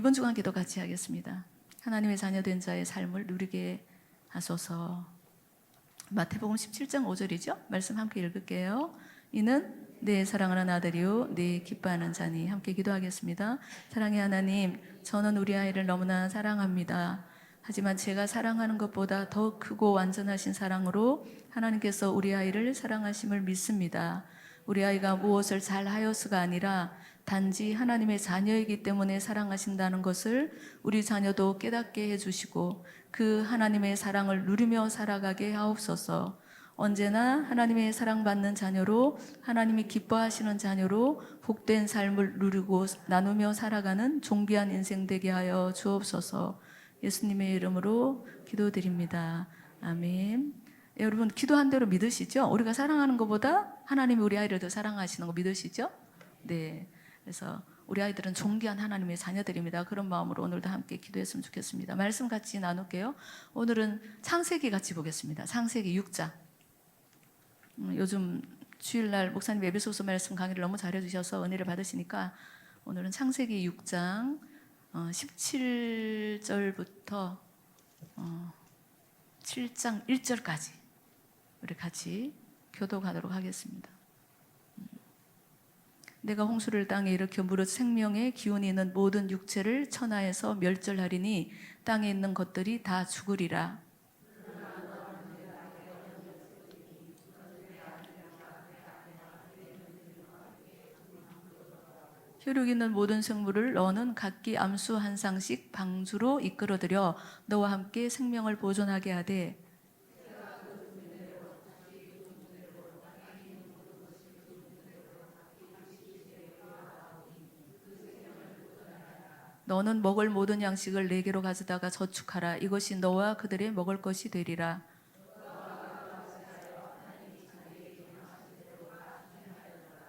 이번 주간 기도 같이 하겠습니다. 하나님의 자녀된 자의 삶을 누리게 하소서. 마태복음 17장 5절이죠. 말씀 함께 읽을게요. 이는 내 사랑하는 아들이요 내 기뻐하는 자니. 함께 기도하겠습니다. 사랑의 하나님, 저는 우리 아이를 너무나 사랑합니다. 하지만 제가 사랑하는 것보다 더 크고 완전하신 사랑으로 하나님께서 우리 아이를 사랑하심을 믿습니다. 우리 아이가 무엇을 잘하여서가 아니라 단지 하나님의 자녀이기 때문에 사랑하신다는 것을 우리 자녀도 깨닫게 해주시고 그 하나님의 사랑을 누리며 살아가게 하옵소서. 언제나 하나님의 사랑받는 자녀로, 하나님이 기뻐하시는 자녀로 복된 삶을 누리고 나누며 살아가는 존귀한 인생 되게 하여 주옵소서. 예수님의 이름으로 기도드립니다. 아멘. 여러분, 기도한 대로 믿으시죠? 우리가 사랑하는 것보다 하나님이 우리 아이를 더 사랑하시는 거 믿으시죠? 네. 그래서 우리 아이들은 존귀한 하나님의 자녀들입니다. 그런 마음으로 오늘도 함께 기도했으면 좋겠습니다. 말씀 같이 나눌게요. 오늘은 창세기 같이 보겠습니다. 창세기 6장. 요즘 주일날 목사님 에베소서 말씀 강의를 너무 잘해주셔서 은혜를 받으시니까 오늘은 창세기 6장 17절부터 7장 1절까지 우리 같이 교도하도록 하겠습니다. 내가 홍수를 땅에 일으켜 무릇 생명의 기운이 있는 모든 육체를 천하에서 멸절하리니 땅에 있는 것들이 다 죽으리라. 혈육 있는 모든 생물을 너는 각기 암수 한 쌍씩 방주로 이끌어들여 너와 함께 생명을 보존하게 하되 너는 먹을 모든 양식을 네개로 가져다가 저축하라. 이것이 너와 그들의 먹을 것이 되리라.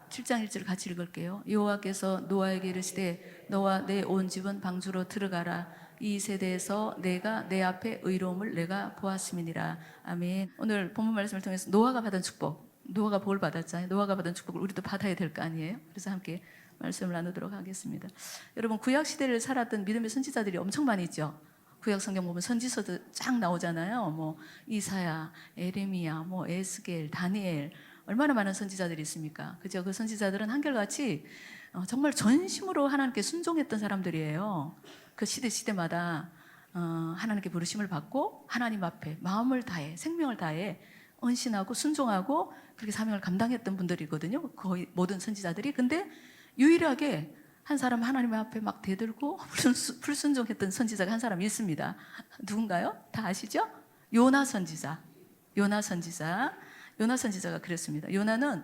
7장 1절 같이 읽을게요. 여호와께서 노아에게 이르시되 너와 내 온 집은 방주로 들어가라. 이 세대에서 내가 내 앞에 의로움을 내가 보았음이니라. 아멘. 오늘 본문 말씀을 통해서 노아가 받은 축복, 노아가 복을 받았잖아요. 노아가 받은 축복을 우리도 받아야 될 거 아니에요? 그래서 함께 말씀을 나누도록 하겠습니다. 여러분, 구약 시대를 살았던 믿음의 선지자들이 엄청 많이 있죠. 구약 성경 보면 선지서도 쫙 나오잖아요. 뭐 이사야, 에레미야, 뭐 에스겔, 다니엘, 얼마나 많은 선지자들이 있습니까? 그죠? 그 선지자들은 한결같이 정말 전심으로 하나님께 순종했던 사람들이에요. 그 시대마다 하나님께 부르심을 받고 하나님 앞에 마음을 다해, 생명을 다해 헌신하고 순종하고 그렇게 사명을 감당했던 분들이거든요. 거의 모든 선지자들이. 근데 유일하게 한 사람 하나님 앞에 막 대들고 불순종했던 선지자가 한 사람이 있습니다. 누군가요? 다 아시죠? 요나 선지자. 요나 선지자가 그랬습니다. 요나는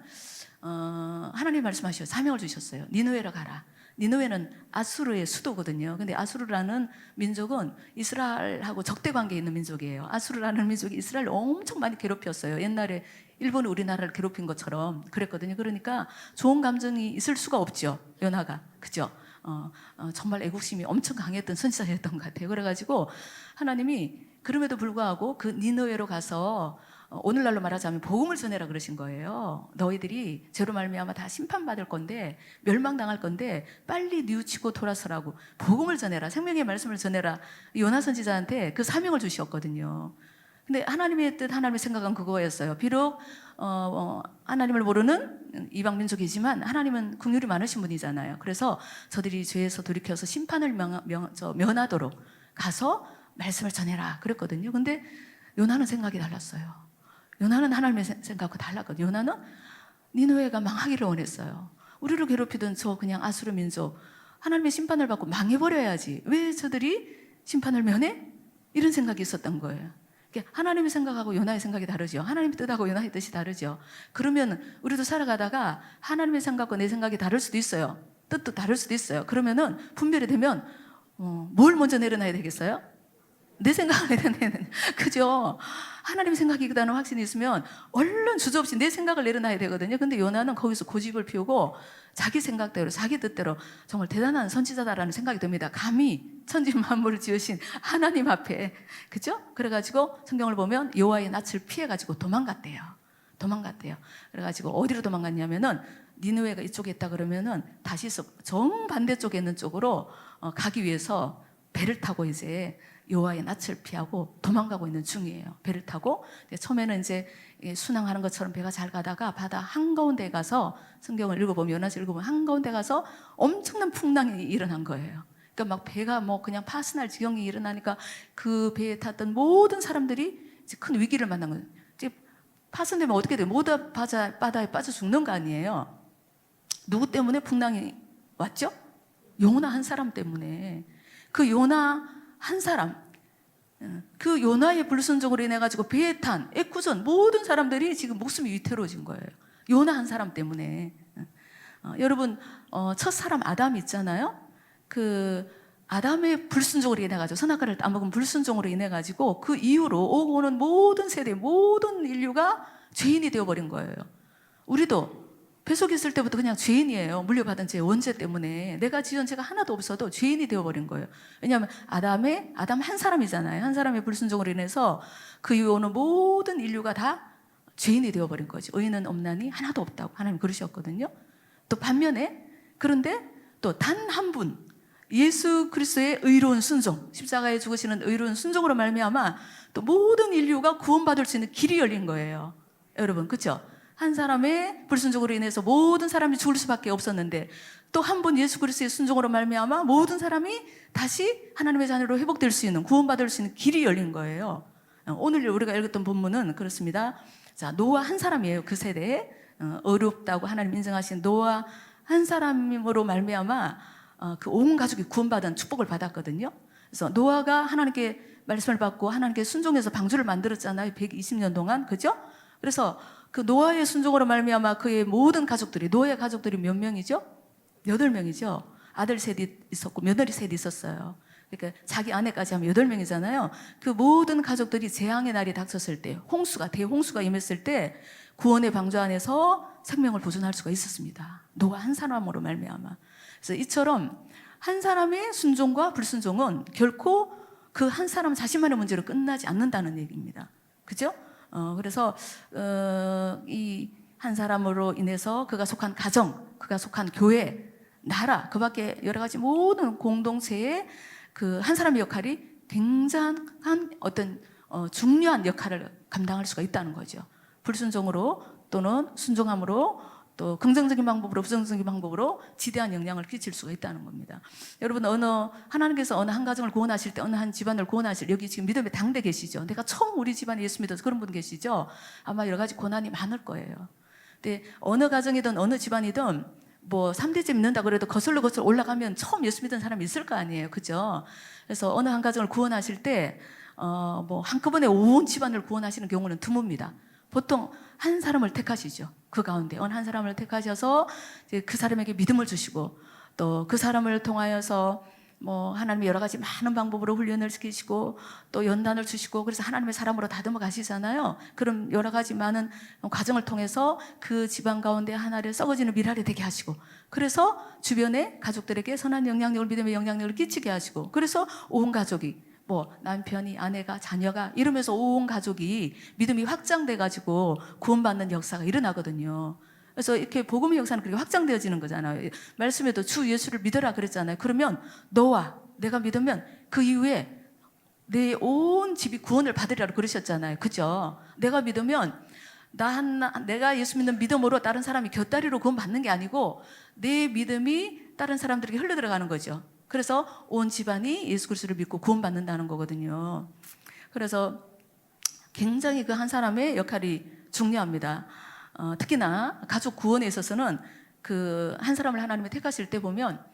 하나님 말씀하셔 사명을 주셨어요. 니느웨로 가라. 니느웨는 아수르의 수도거든요. 근데 아수르라는 민족은 이스라엘하고 적대 관계에 있는 민족이에요. 아수르라는 민족이 이스라엘을 엄청 많이 괴롭혔어요. 옛날에 일본이 우리나라를 괴롭힌 것처럼 그랬거든요. 그러니까 좋은 감정이 있을 수가 없죠. 요나가. 그죠? 정말 애국심이 엄청 강했던 선지자였던 것 같아요. 그래가지고 하나님이 그럼에도 불구하고 그 니느웨로 가서 오늘날로 말하자면 복음을 전해라 그러신 거예요. 너희들이 죄로 말미암아 다 심판받을 건데 멸망당할 건데 빨리 뉘우치고 돌아서라고 복음을 전해라. 생명의 말씀을 전해라. 요나 선지자한테 그 사명을 주셨거든요. 근데 하나님의 뜻, 하나님의 생각은 그거였어요. 비록 하나님을 모르는 이방 민족이지만 하나님은 긍휼이 많으신 분이잖아요. 그래서 저들이 죄에서 돌이켜서 심판을 면하도록 가서 말씀을 전해라 그랬거든요. 근데 요나는 생각이 달랐어요. 요나는 하나님의 생각과 달랐거든요. 요나는 니느웨가 망하기를 원했어요. 우리를 괴롭히던 저 그냥 아수르 민족 하나님의 심판을 받고 망해버려야지. 왜 저들이 심판을 면해? 이런 생각이 있었던 거예요. 하나님의 생각하고 요나의 생각이 다르죠. 하나님의 뜻하고 요나의 뜻이 다르죠. 그러면 우리도 살아가다가 하나님의 생각과 내 생각이 다를 수도 있어요. 뜻도 다를 수도 있어요. 그러면은 분별이 되면 뭘 먼저 내려놔야 되겠어요? 내 생각을 내려내는, 그죠? 하나님 생각이 그다는 확신이 있으면 얼른 주저없이 내 생각을 내려놔야 되거든요. 근데 요나는 거기서 고집을 피우고 자기 생각대로, 자기 뜻대로 정말 대단한 선지자다라는 생각이 듭니다. 감히 천지 만물을 지으신 하나님 앞에, 그죠? 그래가지고 성경을 보면 여호와의 낯을 피해가지고 도망갔대요. 그래가지고 어디로 도망갔냐면은 니느웨가 이쪽에 있다 그러면은 다시 정반대쪽에 있는 쪽으로 가기 위해서 배를 타고 이제 여호와의 낯을 피하고 도망가고 있는 중이에요. 배를 타고 처음에는 이제 순항하는 것처럼 배가 잘 가다가 바다 한가운데 가서, 성경을 읽어보면, 요나서 읽어보면 한가운데 가서 엄청난 풍랑이 일어난 거예요. 그러니까 막 배가 뭐 그냥 파산할 지경이 일어나니까 그 배에 탔던 모든 사람들이 이제 큰 위기를 만난 거예요. 이제 파손되면 어떻게 돼요? 모두 바다에 빠져 죽는 거 아니에요. 누구 때문에 풍랑이 왔죠? 요나 한 사람 때문에. 그 요나 한 사람, 그 요나의 불순종으로 인해 가지고 배에 탄 애꿎은 모든 사람들이 지금 목숨이 위태로워진 거예요. 요나 한 사람 때문에. 여러분, 첫 사람 아담 있잖아요. 그 아담의 불순종으로 인해 가지고, 선악과를 따먹은 불순종으로 인해 가지고 그 이후로 오고 오는 모든 세대, 모든 인류가 죄인이 되어버린 거예요. 우리도 뱃속에 있을 때부터 그냥 죄인이에요. 물려받은 죄 원죄 때문에. 내가 지은 죄가 하나도 없어도 죄인이 되어버린 거예요. 왜냐하면 아담 한 사람이잖아요. 한 사람의 불순종으로 인해서 그 이후에 오는 모든 인류가 다 죄인이 되어버린 거죠. 의인은 없나니 하나도 없다고 하나님 그러셨거든요. 또 반면에, 그런데 또 단 한 분, 예수 그리스도의 의로운 순종, 십자가에 죽으시는 의로운 순종으로 말미암아 또 모든 인류가 구원받을 수 있는 길이 열린 거예요. 여러분, 그렇죠? 한 사람의 불순종으로 인해서 모든 사람이 죽을 수밖에 없었는데, 또 한 분 예수 그리스도의 순종으로 말미암아 모든 사람이 다시 하나님의 자녀로 회복될 수 있는, 구원받을 수 있는 길이 열린 거예요. 오늘 우리가 읽었던 본문은 그렇습니다. 자, 노아 한 사람이에요. 그 세대에 어렵다고 하나님 인정하신 노아 한 사람으로 말미암아 그 온 가족이 구원받은 축복을 받았거든요. 그래서 노아가 하나님께 말씀을 받고 하나님께 순종해서 방주를 만들었잖아요. 120년 동안, 그죠? 그래서 그 노아의 순종으로 말미암아 그의 모든 가족들이, 노아의 가족들이 몇 명이죠? 8명이죠. 아들 셋이 있었고 며느리 셋이 있었어요. 그러니까 자기 아내까지 하면 8명이잖아요. 그 모든 가족들이 재앙의 날이 닥쳤을 때, 대홍수가 임했을 때 구원의 방주 안에서 생명을 보존할 수가 있었습니다. 노아 한 사람으로 말미암아. 그래서 이처럼 한 사람의 순종과 불순종은 결코 그 한 사람 자신만의 문제로 끝나지 않는다는 얘기입니다. 그죠? 그래서 이 한 사람으로 인해서 그가 속한 가정, 그가 속한 교회, 나라, 그 밖에 여러 가지 모든 공동체의 그 한 사람의 역할이 굉장한 어떤 중요한 역할을 감당할 수가 있다는 거죠. 불순종으로 또는 순종함으로, 또 긍정적인 방법으로 부정적인 방법으로 지대한 영향을 끼칠 수가 있다는 겁니다. 여러분, 하나님께서 어느 한 가정을 구원하실 때, 어느 한 집안을 구원하실, 여기 지금 믿음의 당대 계시죠? 내가 처음 우리 집안에 예수 믿어서 그런 분 계시죠? 아마 여러 가지 고난이 많을 거예요. 근데 어느 가정이든 어느 집안이든 뭐 3대째 믿는다 그래도 거슬러 올라가면 처음 예수 믿은 사람이 있을 거 아니에요. 그죠? 그래서 어느 한 가정을 구원하실 때 뭐 한꺼번에 온 집안을 구원하시는 경우는 드뭅니다. 보통 한 사람을 택하시죠. 그 가운데 어느 한 사람을 택하셔서 이제 그 사람에게 믿음을 주시고, 또 그 사람을 통하여서 뭐 하나님이 여러 가지 많은 방법으로 훈련을 시키시고 또 연단을 주시고, 그래서 하나님의 사람으로 다듬어 가시잖아요. 그럼 여러 가지 많은 과정을 통해서 그 집안 가운데 하나를 썩어지는 밀알이 되게 하시고, 그래서 주변의 가족들에게 선한 영향력을, 믿음의 영향력을 끼치게 하시고, 그래서 온 가족이, 뭐 남편이, 아내가, 자녀가, 이러면서 온 가족이 믿음이 확장돼 가지고 구원받는 역사가 일어나거든요. 그래서 이렇게 복음의 역사는 그렇게 확장되어지는 거잖아요. 말씀에도 주 예수를 믿어라 그랬잖아요. 그러면 너와 내가 믿으면 그 이후에 내 온 집이 구원을 받으리라고 그러셨잖아요. 그죠? 내가 믿으면 내가 예수 믿는 믿음으로 다른 사람이 곁다리로 구원 받는 게 아니고 내 믿음이 다른 사람들에게 흘러 들어가는 거죠. 그래서 온 집안이 예수 그리스도를 믿고 구원받는다는 거거든요. 그래서 굉장히 그 한 사람의 역할이 중요합니다. 특히나 가족 구원에 있어서는 그 한 사람을 하나님이 택하실 때 보면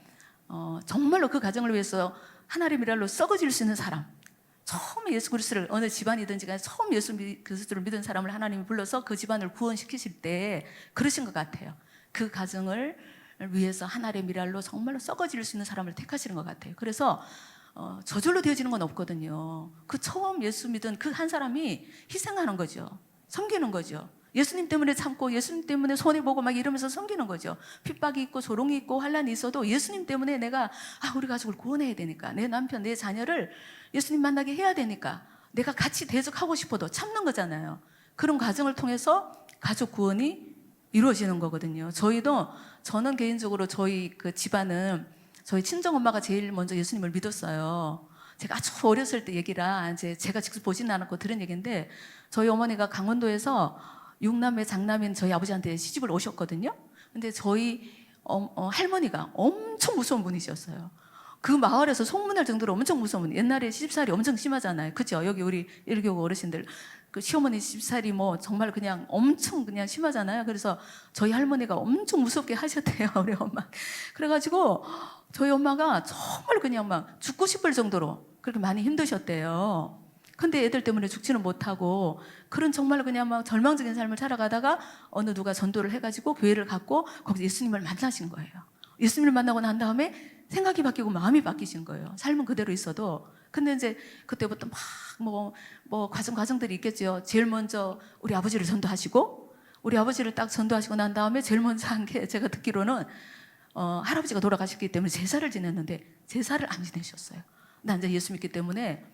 정말로 그 가정을 위해서 하나님의 일로 썩어질 수 있는 사람, 처음 예수 그리스도를, 어느 집안이든지 간에 처음 예수 그리스도를 믿은 사람을 하나님이 불러서 그 집안을 구원시키실 때 그러신 것 같아요. 그 가정을 위해서 하나님의 미랄로 정말로 썩어질 수 있는 사람을 택하시는 것 같아요. 그래서 저절로 되어지는 건 없거든요. 그 처음 예수 믿은 그 한 사람이 희생하는 거죠. 섬기는 거죠. 예수님 때문에 참고 예수님 때문에 손해보고 막 이러면서 섬기는 거죠. 핍박이 있고 조롱이 있고 환란이 있어도 예수님 때문에 내가 우리 가족을 구원해야 되니까, 내 남편, 내 자녀를 예수님 만나게 해야 되니까 내가 같이 대적하고 싶어도 참는 거잖아요. 그런 과정을 통해서 가족 구원이 이루어지는 거거든요. 저는 개인적으로 저희 그 집안은 저희 친정 엄마가 제일 먼저 예수님을 믿었어요. 제가 아주 어렸을 때 얘기라 이제 제가 직접 보지는 않았고 들은 얘기인데, 저희 어머니가 강원도에서 6남매 장남인 저희 아버지한테 시집을 오셨거든요. 근데 저희 할머니가 엄청 무서운 분이셨어요. 그 마을에서 소문날 정도로 엄청 무서운 분. 옛날에 시집살이 엄청 심하잖아요. 그죠? 여기 우리 일교구 어르신들 그 시어머니 시집살이 뭐 정말 그냥 엄청 그냥 심하잖아요. 그래서 저희 할머니가 엄청 무섭게 하셨대요, 우리 엄마. 그래가지고 저희 엄마가 정말 그냥 막 죽고 싶을 정도로 그렇게 많이 힘드셨대요. 근데 애들 때문에 죽지는 못하고 그런 정말 그냥 막 절망적인 삶을 살아가다가 어느 누가 전도를 해가지고 교회를 갔고 거기서 예수님을 만나신 거예요. 예수님을 만나고 난 다음에 생각이 바뀌고 마음이 바뀌신 거예요. 삶은 그대로 있어도. 근데 이제 그때부터 막 과정들이 있겠죠. 제일 먼저 우리 아버지를 전도하시고, 우리 아버지를 딱 전도하시고 난 다음에 제일 먼저 한 게 제가 듣기로는 할아버지가 돌아가셨기 때문에 제사를 지냈는데 제사를 안 지내셨어요. 나 이제 예수 믿기 때문에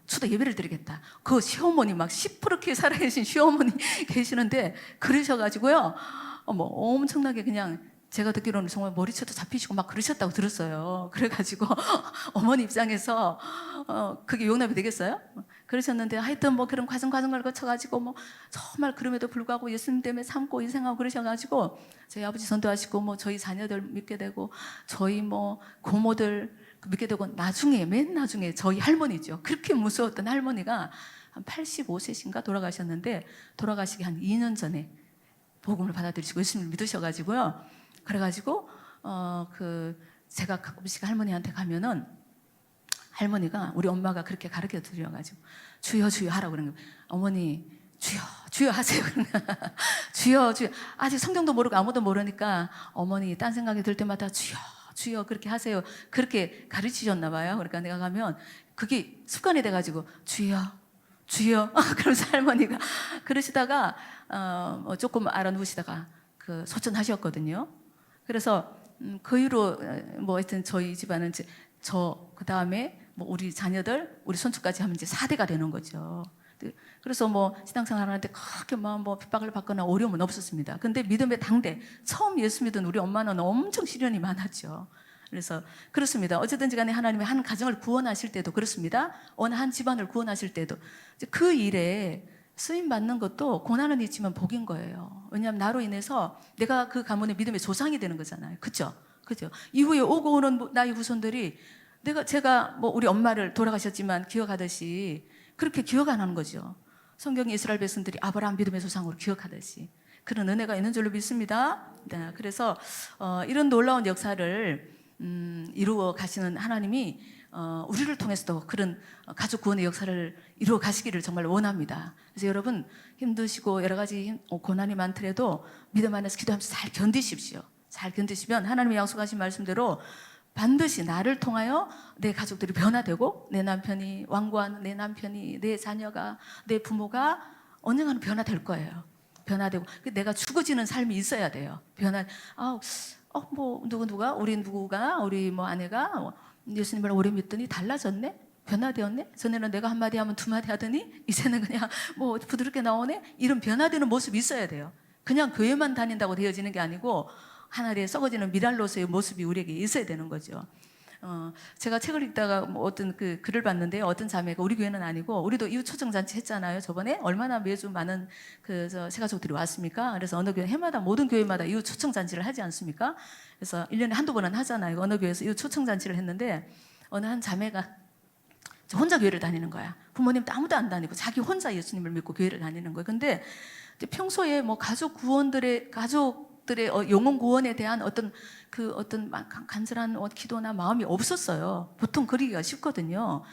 추도 예배를 드리겠다. 그 시어머니 막 시퍼렇게 살아계신 시어머니 계시는데 그러셔가지고요. 엄청나게 그냥 제가 듣기로는 정말 머리채도 잡히시고 막 그러셨다고 들었어요. 그래가지고 어머니 입장에서 그게 용납이 되겠어요? 그러셨는데 하여튼 뭐 그런 과정을 거쳐가지고 뭐 정말 그럼에도 불구하고 예수님 때문에 참고 인생하고 그러셔가지고 저희 아버지 전도하시고 뭐 저희 자녀들 믿게 되고 저희 뭐 고모들 믿게 되고 나중에 맨 나중에 저희 할머니죠. 그렇게 무서웠던 할머니가 한 85세신가 돌아가셨는데 돌아가시기 한 2년 전에 복음을 받아들이시고 예수님을 믿으셔가지고요. 그래가지고 제가 가끔씩 할머니한테 가면은 할머니가 우리 엄마가 그렇게 가르쳐 드려가지고 주여 주여 하라고 그러는 거예요. 어머니 주여 주여 하세요. 주여 주여. 아직 성경도 모르고 아무도 모르니까 어머니 딴 생각이 들 때마다 주여 주여 그렇게 하세요. 그렇게 가르치셨나 봐요. 그러니까 내가 가면 그게 습관이 돼가지고 주여 주여 그러면서 할머니가 그러시다가 조금 알아누우시다가 그 소천하셨거든요. 그래서 그 이후로 뭐 하여튼 저희 집안은 그 다음에 뭐 우리 자녀들 우리 손주까지 하면 이제 4대가 되는 거죠. 그래서 뭐 신앙생활 하는데 그렇게 뭐 핍박을 받거나 어려움은 없었습니다. 근데 믿음의 당대 처음 예수 믿은 우리 엄마는 엄청 시련이 많았죠. 그래서 그렇습니다. 어쨌든지 간에 하나님의 한 가정을 구원하실 때도 그렇습니다. 어느 한 집안을 구원하실 때도 그 일에 쓰임 받는 것도 고난은 있지만 복인 거예요. 왜냐하면 나로 인해서 내가 그 가문의 믿음의 조상이 되는 거잖아요. 그죠? 그죠? 이후에 오고 오는 나의 후손들이 제가 뭐 우리 엄마를 돌아가셨지만 기억하듯이 그렇게 기억 안 하는 거죠. 성경의 이스라엘 백성들이 아브라함 믿음의 조상으로 기억하듯이 그런 은혜가 있는 줄로 믿습니다. 네, 그래서 이런 놀라운 역사를 이루어 가시는 하나님이 우리를 통해서도 그런 가족 구원의 역사를 이루어 가시기를 정말 원합니다. 그래서 여러분 힘드시고 여러 가지 고난이 많더라도 믿음 안에서 기도하면서 잘 견디십시오. 잘 견디시면 하나님이 약속하신 말씀대로 반드시 나를 통하여 내 가족들이 변화되고 내 남편이 완고한 내 남편이 내 자녀가 내 부모가 언젠가는 변화될 거예요. 변화되고 내가 죽어지는 삶이 있어야 돼요. 뭐 누가 우리 뭐 아내가 예수님을 오래 믿더니 달라졌네? 변화되었네? 전에는 내가 한마디 하면 두마디 하더니 이제는 그냥 뭐 부드럽게 나오네? 이런 변화되는 모습이 있어야 돼요. 그냥 교회만 다닌다고 되어지는 게 아니고 하나의 썩어지는 미랄로서의 모습이 우리에게 있어야 되는 거죠. 제가 책을 읽다가 뭐 어떤 그 글을 봤는데요. 어떤 자매가 우리 교회는 아니고 우리도 이웃 초청잔치 했잖아요. 저번에 얼마나 매주 많은 새가족들이 왔습니까? 그래서 어느 교회 해마다 모든 교회마다 이웃 초청잔치를 하지 않습니까? 그래서 1년에 한두 번은 하잖아요. 어느 교회에서 이웃 초청잔치를 했는데 어느 한 자매가 혼자 교회를 다니는 거야. 부모님도 아무도 안 다니고 자기 혼자 예수님을 믿고 교회를 다니는 거예요. 근데 평소에 뭐 가족들의 영혼 구원에 대한 어떤 간절한 기도나 마음이 없었어요. 보통 그러기가 쉽거든요.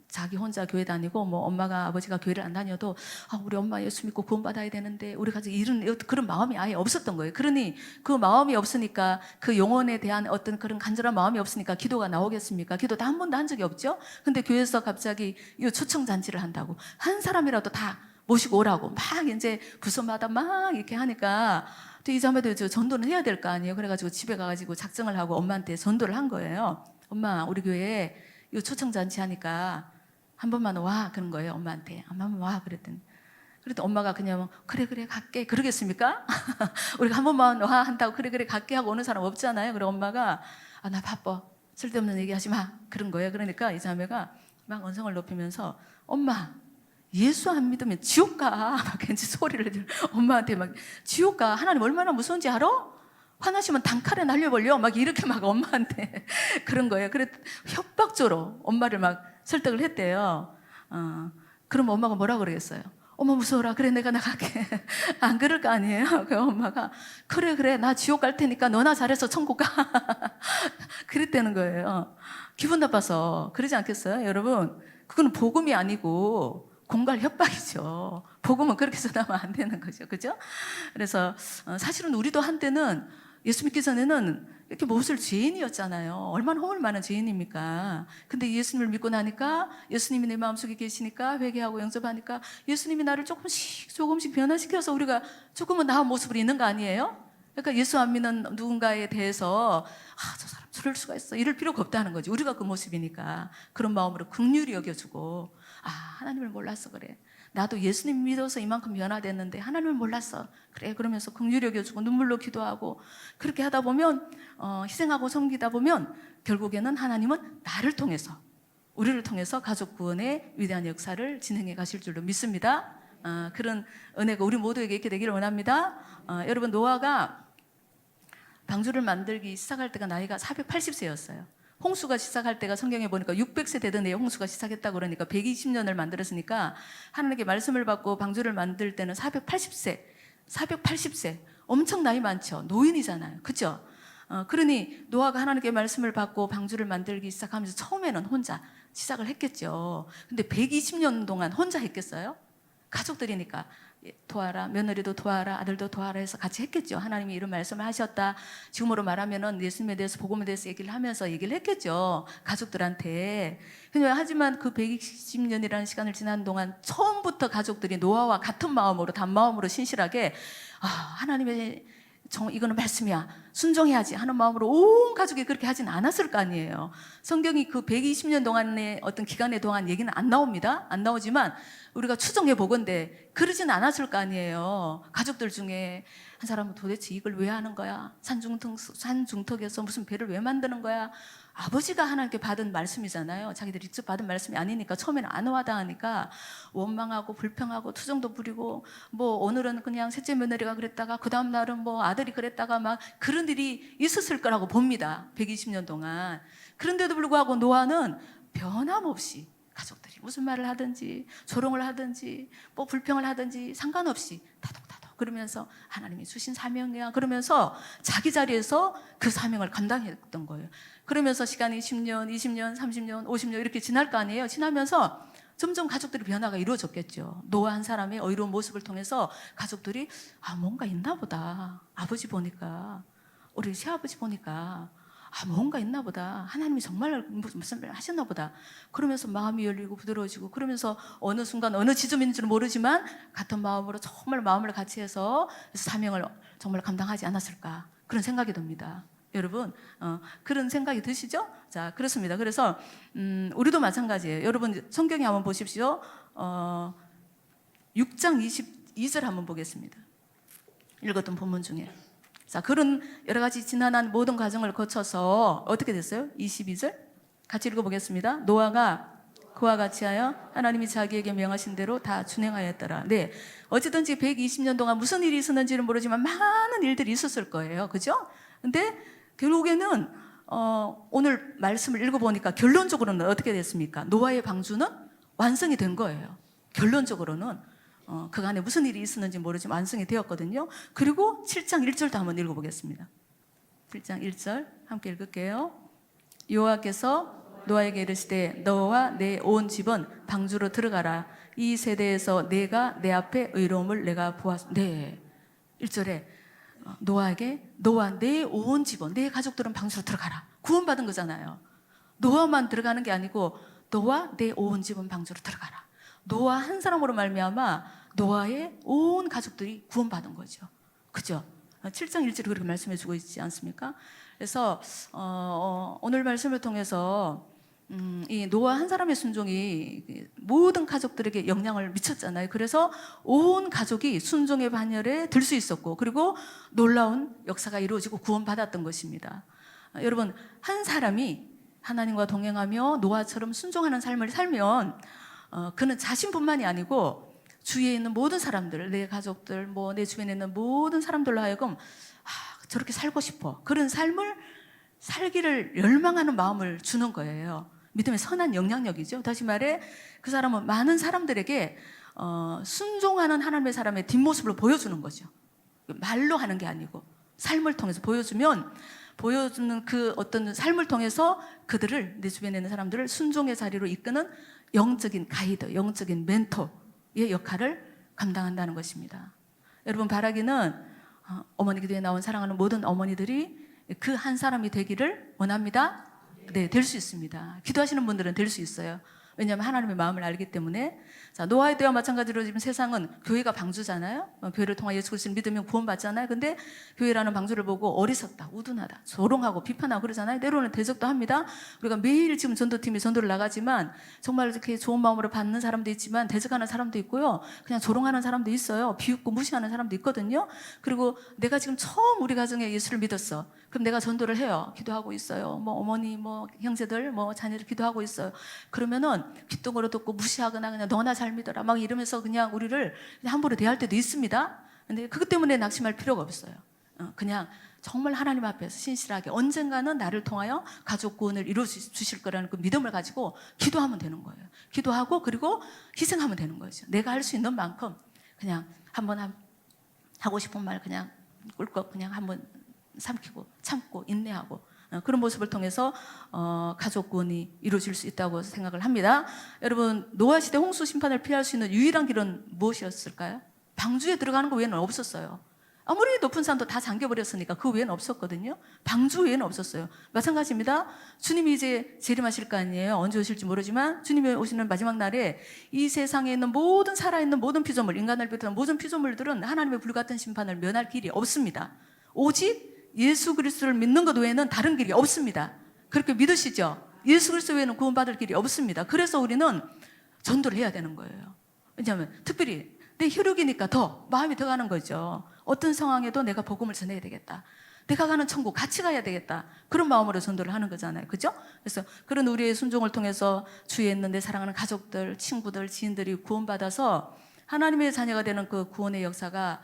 자기 혼자 교회 다니고 뭐 엄마가 아버지가 교회를 안 다녀도 우리 엄마 예수 믿고 구원받아야 되는데 우리 가족 이런 그런 마음이 아예 없었던 거예요. 그러니 그 마음이 없으니까 그 영혼에 대한 어떤 그런 간절한 마음이 없으니까 기도가 나오겠습니까? 기도도 한 번도 한 적이 없죠. 근데 교회에서 갑자기 이 초청 잔치를 한다고 한 사람이라도 다 모시고 오라고 막 이제 부서마다 막 이렇게 하니까 또 이 자매도 전도는 해야 될 거 아니에요. 그래가지고 집에 가가지고 작정을 하고 엄마한테 전도를 한 거예요. 엄마 우리 교회에 이 초청잔치 하니까 한 번만 와 그런 거예요. 엄마한테 한 번만 와 그랬더니 그랬더니 엄마가 그냥 그래 갈게 그러겠습니까? 우리가 한 번만 와 한다고 그래 갈게 하고 오는 사람 없잖아요. 그래 엄마가 나 바빠 쓸데없는 얘기하지 마 그런 거예요. 그러니까 이 자매가 막 언성을 높이면서 엄마 예수 안 믿으면 지옥 가 막 괜히 소리를 들어 엄마한테 막 지옥 가 하나님 얼마나 무서운지 알아? 화나시면 단칼에 날려버려 막 이렇게 막 엄마한테 그런 거예요. 그래 협박조로 엄마를 막 설득을 했대요. 그럼 엄마가 뭐라 그러겠어요? 엄마 무서워라. 그래 내가 나갈게. 안 그럴 거 아니에요? 그 엄마가 그래 나 지옥 갈 테니까 너나 잘해서 천국 가. 그랬다는 거예요. 기분 나빠서 그러지 않겠어요? 여러분 그거는 복음이 아니고 공갈 협박이죠. 복음은 그렇게 전하면 안 되는 거죠. 그죠? 그래서 사실은 우리도 한때는 예수 믿기 전에는 이렇게 몹쓸 죄인이었잖아요. 얼마나 허물 많은 죄인입니까? 근데 예수님을 믿고 나니까 예수님이 내 마음속에 계시니까 회개하고 영접하니까 예수님이 나를 조금씩 변화시켜서 우리가 조금은 나은 모습으로 있는 거 아니에요? 그러니까 예수 안 믿는 누군가에 대해서 저 사람 저럴 수가 있어 이럴 필요가 없다는 거지. 우리가 그 모습이니까 그런 마음으로 긍휼히 여겨주고 하나님을 몰랐어 그래. 나도 예수님 믿어서 이만큼 변화됐는데 하나님을 몰랐어. 그래 그러면서 긍휼히 여겨주고 눈물로 기도하고 그렇게 하다 보면 희생하고 섬기다 보면 결국에는 하나님은 나를 통해서 우리를 통해서 가족 구원의 위대한 역사를 진행해 가실 줄로 믿습니다. 그런 은혜가 우리 모두에게 있게 되기를 원합니다. 여러분 노아가 방주를 만들기 시작할 때가 나이가 480세였어요. 홍수가 시작할 때가 성경에 보니까 600세 되던 해에 홍수가 시작했다고 그러니까 120년을 만들었으니까 하나님께 말씀을 받고 방주를 만들 때는 480세 엄청 나이 많죠. 노인이잖아요. 그렇죠? 그러니 노아가 하나님께 말씀을 받고 방주를 만들기 시작하면서 처음에는 혼자 시작을 했겠죠. 근데 120년 동안 혼자 했겠어요? 가족들이니까 도와라, 며느리도 도와라, 아들도 도와라 해서 같이 했겠죠. 하나님이 이런 말씀을 하셨다. 지금으로 말하면은 예수님에 대해서 복음에 대해서 얘기를 하면서 얘기를 했겠죠. 가족들한테. 하지만 그 120년이라는 시간을 지난 동안 처음부터 가족들이 노아와 같은 마음으로 단마음으로 신실하게 하나님의 이거는 말씀이야. 순종해야지 하는 마음으로 온 가족이 그렇게 하진 않았을 거 아니에요. 성경이 그 120년 동안의 어떤 기간의 동안 얘기는 안 나옵니다. 안 나오지만 우리가 추정해 보건대 그러진 않았을 거 아니에요. 가족들 중에 한 사람은 도대체 이걸 왜 하는 거야? 산중턱에서 무슨 배를 왜 만드는 거야? 아버지가 하나님께 받은 말씀이잖아요. 자기들이 직접 받은 말씀이 아니니까 처음에는 안 와닿으니까 원망하고 불평하고 투정도 부리고 오늘은 그냥 셋째 며느리가 그랬다가 그 다음 날은 아들이 그랬다가 막 그런 일이 있었을 거라고 봅니다. 120년 동안. 그런데도 불구하고 노아는 변함없이 가족들이 무슨 말을 하든지 조롱을 하든지 불평을 하든지 상관없이 다독다독 그러면서 하나님이 주신 사명이야 그러면서 자기 자리에서 그 사명을 감당했던 거예요. 그러면서 시간이 10년, 20년, 30년, 50년 이렇게 지날 거 아니에요. 지나면서 점점 가족들의 변화가 이루어졌겠죠. 노아 한 사람의 어이로운 모습을 통해서 가족들이 뭔가 있나 보다. 아버지 보니까 우리 새아버지 보니까 뭔가 있나 보다. 하나님이 정말 무슨 말 하셨나 보다. 그러면서 마음이 열리고 부드러워지고 그러면서 어느 순간 어느 지점인 줄 모르지만 같은 마음으로 정말 마음을 같이 해서 사명을 정말 감당하지 않았을까 그런 생각이 듭니다. 여러분 그런 생각이 드시죠? 자 그렇습니다. 그래서 우리도 마찬가지예요. 여러분 성경에 한번 보십시오. 6장 22절 한번 보겠습니다. 읽었던 본문 중에 자, 그런 여러 가지 지난한 모든 과정을 거쳐서 어떻게 됐어요? 22절 같이 읽어보겠습니다. 노아가 그와 같이 하여 하나님이 자기에게 명하신 대로 다 준행하였더라. 네, 어쨌든지 120년 동안 무슨 일이 있었는지는 모르지만 많은 일들이 있었을 거예요. 그죠? 근데 결국에는 오늘 말씀을 읽어보니까 결론적으로는 어떻게 됐습니까? 노아의 방주는 완성이 된 거예요. 결론적으로는 그간에 무슨 일이 있었는지 모르지만 완성이 되었거든요. 그리고 7장 1절도 한번 읽어보겠습니다. 7장 1절 함께 읽을게요. 여호와께서 노아에게 이르시되 너와 내 온 집은 방주로 들어가라. 이 세대에서 내가 내 앞에 의로움을 내가 보았습니다. 네, 1절에 노아에게 너와 내 온 집은 내 가족들은 방주로 들어가라. 구원받은 거잖아요. 노아만 들어가는 게 아니고 너와 내 온 집은 방주로 들어가라. 노아 한 사람으로 말미암아 노아의 온 가족들이 구원받은 거죠. 그죠? 7장 1절에 그렇게 말씀해 주고 있지 않습니까? 그래서 오늘 말씀을 통해서 이 노아 한 사람의 순종이 모든 가족들에게 영향을 미쳤잖아요. 그래서 온 가족이 순종의 반열에 들 수 있었고, 그리고 놀라운 역사가 이루어지고 구원받았던 것입니다. 여러분, 한 사람이 하나님과 동행하며 노아처럼 순종하는 삶을 살면 그는 자신뿐만이 아니고 주위에 있는 모든 사람들, 내 가족들, 뭐 내 주변에 있는 모든 사람들로 하여금 저렇게 살고 싶어, 그런 삶을 살기를 열망하는 마음을 주는 거예요. 믿음의 선한 영향력이죠. 다시 말해, 그 사람은 많은 사람들에게 순종하는 하나님의 사람의 뒷모습을 보여주는 거죠. 말로 하는 게 아니고 삶을 통해서 보여주는 그 어떤 삶을 통해서 그들을, 내 주변에 있는 사람들을 순종의 자리로 이끄는 영적인 가이드, 영적인 멘토의 역할을 감당한다는 것입니다. 여러분, 바라기는 어머니 기도에 나온 사랑하는 모든 어머니들이 그 한 사람이 되기를 원합니다. 네, 될 수 있습니다. 기도하시는 분들은 될 수 있어요. 왜냐하면 하나님의 마음을 알기 때문에. 자, 노아의 때와 마찬가지로 지금 세상은 교회가 방주잖아요. 교회를 통해 예수 그리스도를 믿으면 구원받잖아요. 근데 교회라는 방주를 보고 어리석다, 우둔하다, 조롱하고 비판하고 그러잖아요. 때로는 대적도 합니다. 우리가 매일 지금 전도팀이 전도를 나가지만 정말 이렇게 좋은 마음으로 받는 사람도 있지만 대적하는 사람도 있고요. 그냥 조롱하는 사람도 있어요. 비웃고 무시하는 사람도 있거든요. 그리고 내가 지금 처음 우리 가정에 예수를 믿었어. 그럼 내가 전도를 해요. 기도하고 있어요. 뭐 어머니, 뭐 형제들, 뭐 자녀들 기도하고 있어요. 그러면은 귓등으로 듣고 무시하거나 그냥 너나 잘 믿어라 막 이러면서 그냥 우리를 그냥 함부로 대할 때도 있습니다. 근데 그것 때문에 낙심할 필요가 없어요. 그냥 정말 하나님 앞에서 신실하게 언젠가는 나를 통하여 가족 구원을 이루어 주실 거라는 그 믿음을 가지고 기도하면 되는 거예요. 기도하고 그리고 희생하면 되는 거죠. 내가 할 수 있는 만큼 그냥 한번 하고 싶은 말 그냥 꿀꺽 그냥 한번 삼키고 참고 인내하고 그런 모습을 통해서 가족 구원이 이루어질 수 있다고 생각을 합니다. 여러분, 노아 시대 홍수 심판을 피할 수 있는 유일한 길은 무엇이었을까요? 방주에 들어가는 거 외에는 없었어요. 아무리 높은 산도 다 잠겨버렸으니까 그 외에는 없었거든요. 방주 외에는 없었어요. 마찬가지입니다. 주님이 이제 재림하실 거 아니에요. 언제 오실지 모르지만 주님이 오시는 마지막 날에 이 세상에 있는 모든 살아있는 모든 피조물, 인간을 비롯한 모든 피조물들은 하나님의 불같은 심판을 면할 길이 없습니다. 오직 예수 그리스도를 믿는 것 외에는 다른 길이 없습니다. 그렇게 믿으시죠? 예수 그리스도 외에는 구원받을 길이 없습니다. 그래서 우리는 전도를 해야 되는 거예요. 왜냐하면 특별히 내 혈육이니까 더 마음이 더 가는 거죠. 어떤 상황에도 내가 복음을 전해야 되겠다. 내가 가는 천국 같이 가야 되겠다. 그런 마음으로 전도를 하는 거잖아요. 그죠? 그래서 그런 우리의 순종을 통해서 주위에 있는 내 사랑하는 가족들, 친구들, 지인들이 구원받아서 하나님의 자녀가 되는 그 구원의 역사가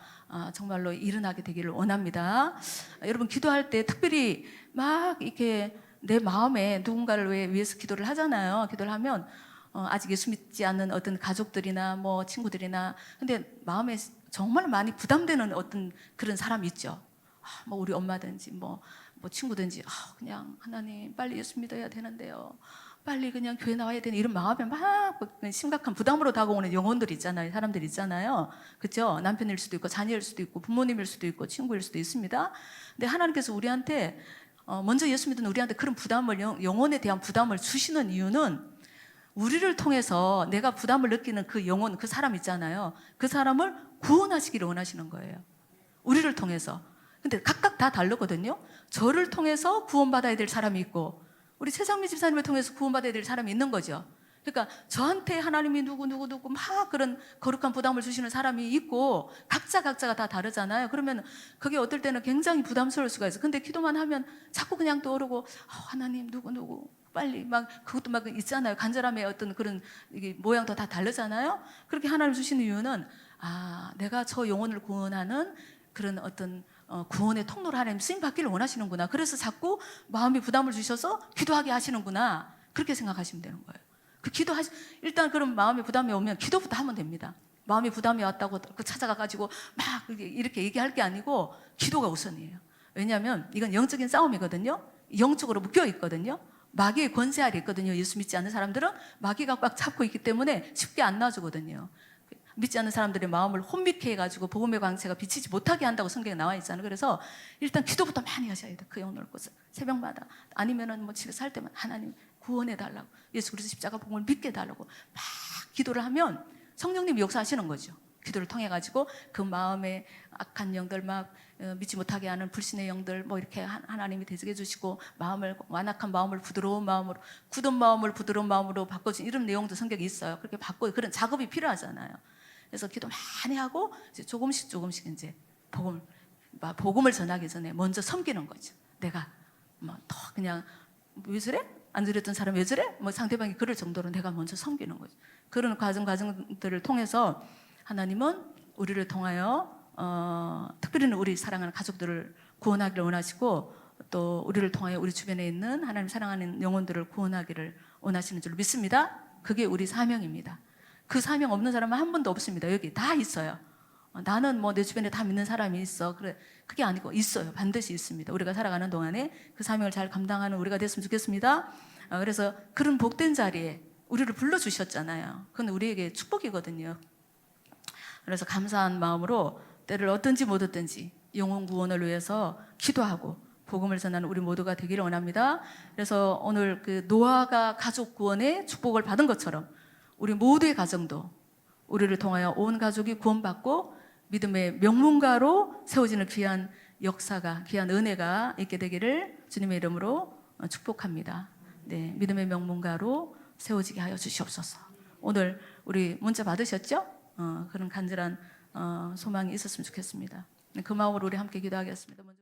정말로 일어나게 되기를 원합니다. 여러분, 기도할 때 특별히 막 이렇게 내 마음에 누군가를 위해서 기도를 하잖아요. 기도를 하면 아직 예수 믿지 않는 어떤 가족들이나 뭐 친구들이나, 근데 마음에 정말 많이 부담되는 어떤 그런 사람이 있죠. 뭐 우리 엄마든지 뭐 친구든지 그냥 하나님 빨리 예수 믿어야 되는데요. 빨리 그냥 교회 나와야 되는 이런 마음에 막 심각한 부담으로 다가오는 영혼들 있잖아요. 사람들 있잖아요. 그렇죠? 남편일 수도 있고 자녀일 수도 있고 부모님일 수도 있고 친구일 수도 있습니다. 근데 하나님께서 우리한테 먼저 예수 믿는 우리한테 그런 부담을, 영혼에 대한 부담을 주시는 이유는 우리를 통해서 내가 부담을 느끼는 그 영혼, 그 사람 있잖아요. 그 사람을 구원하시기를 원하시는 거예요. 우리를 통해서. 근데 각각 다 다르거든요. 저를 통해서 구원받아야 될 사람이 있고 우리 최상미 집사님을 통해서 구원받아야 될 사람이 있는 거죠. 그러니까 저한테 하나님이 누구 막 그런 거룩한 부담을 주시는 사람이 있고 각자가 다 다르잖아요. 그러면 그게 어떨 때는 굉장히 부담스러울 수가 있어요. 근데 기도만 하면 자꾸 그냥 떠오르고 하나님 누구 빨리 막 그것도 막 있잖아요. 간절함의 어떤 그런 이게 모양도 다 다르잖아요. 그렇게 하나님 주시는 이유는 내가 저 영혼을 구원하는 그런 어떤 구원의 통로를 하나님 쓰임 받기를 원하시는구나. 그래서 자꾸 마음이 부담을 주셔서 기도하게 하시는구나. 그렇게 생각하시면 되는 거예요. 일단 그런 마음의 부담이 오면 기도부터 하면 됩니다. 마음이 부담이 왔다고 찾아가가지고 막 이렇게 얘기할 게 아니고 기도가 우선이에요. 왜냐하면 이건 영적인 싸움이거든요. 영적으로 묶여 있거든요. 마귀의 권세 아래 있거든요. 예수 믿지 않는 사람들은 마귀가 꽉 잡고 있기 때문에 쉽게 안 놔주거든요. 믿지 않는 사람들의 마음을 혼미케 해가지고 복음의 광채가 비치지 못하게 한다고 성경에 나와 있잖아요. 그래서 일단 기도부터 많이 하셔야 돼요. 그 영혼을 꽂아 새벽마다 아니면은 뭐 집에서 할 때만 하나님 구원해달라고, 예수 그리스도 십자가 복음을 믿게 해달라고 막 기도를 하면 성령님이 역사하시는 거죠. 기도를 통해 가지고 그 마음에 악한 영들 막 믿지 못하게 하는 불신의 영들 뭐 이렇게 하나님이 대적해 주시고 마음을 완악한 마음을 부드러운 마음으로 굳은 마음을 부드러운 마음으로 바꿔주신 이런 내용도 성경에 있어요. 그렇게 바꿔 그런 작업이 필요하잖아요. 그래서 기도 많이 하고 이제 조금씩 이제 복음을 전하기 전에 먼저 섬기는 거죠. 내가 뭐 더 그냥 왜 저래? 안 드렸던 사람 왜 저래? 뭐 상대방이 그럴 정도로 내가 먼저 섬기는 거죠. 그런 과정들을 통해서 하나님은 우리를 통하여 특별히는 우리 사랑하는 가족들을 구원하기를 원하시고 또 우리를 통하여 우리 주변에 있는 하나님 사랑하는 영혼들을 구원하기를 원하시는 줄 믿습니다. 그게 우리 사명입니다. 그 사명 없는 사람은 한 분도 없습니다. 여기 다 있어요. 나는 뭐 내 주변에 다 믿는 사람이 있어. 그래, 그게 아니고 있어요. 반드시 있습니다. 우리가 살아가는 동안에 그 사명을 잘 감당하는 우리가 됐으면 좋겠습니다. 그래서 그런 복된 자리에 우리를 불러주셨잖아요. 그건 우리에게 축복이거든요. 그래서 감사한 마음으로 때를 얻든지 못 얻든지 영혼 구원을 위해서 기도하고 복음을 전하는 우리 모두가 되기를 원합니다. 그래서 오늘 그 노아가 가족 구원의 축복을 받은 것처럼 우리 모두의 가정도 우리를 통하여 온 가족이 구원받고 믿음의 명문가로 세워지는 귀한 역사가, 귀한 은혜가 있게 되기를 주님의 이름으로 축복합니다. 네, 믿음의 명문가로 세워지게 하여 주시옵소서. 오늘 우리 문자 받으셨죠? 그런 간절한 소망이 있었으면 좋겠습니다. 그 마음으로 우리 함께 기도하겠습니다. 먼저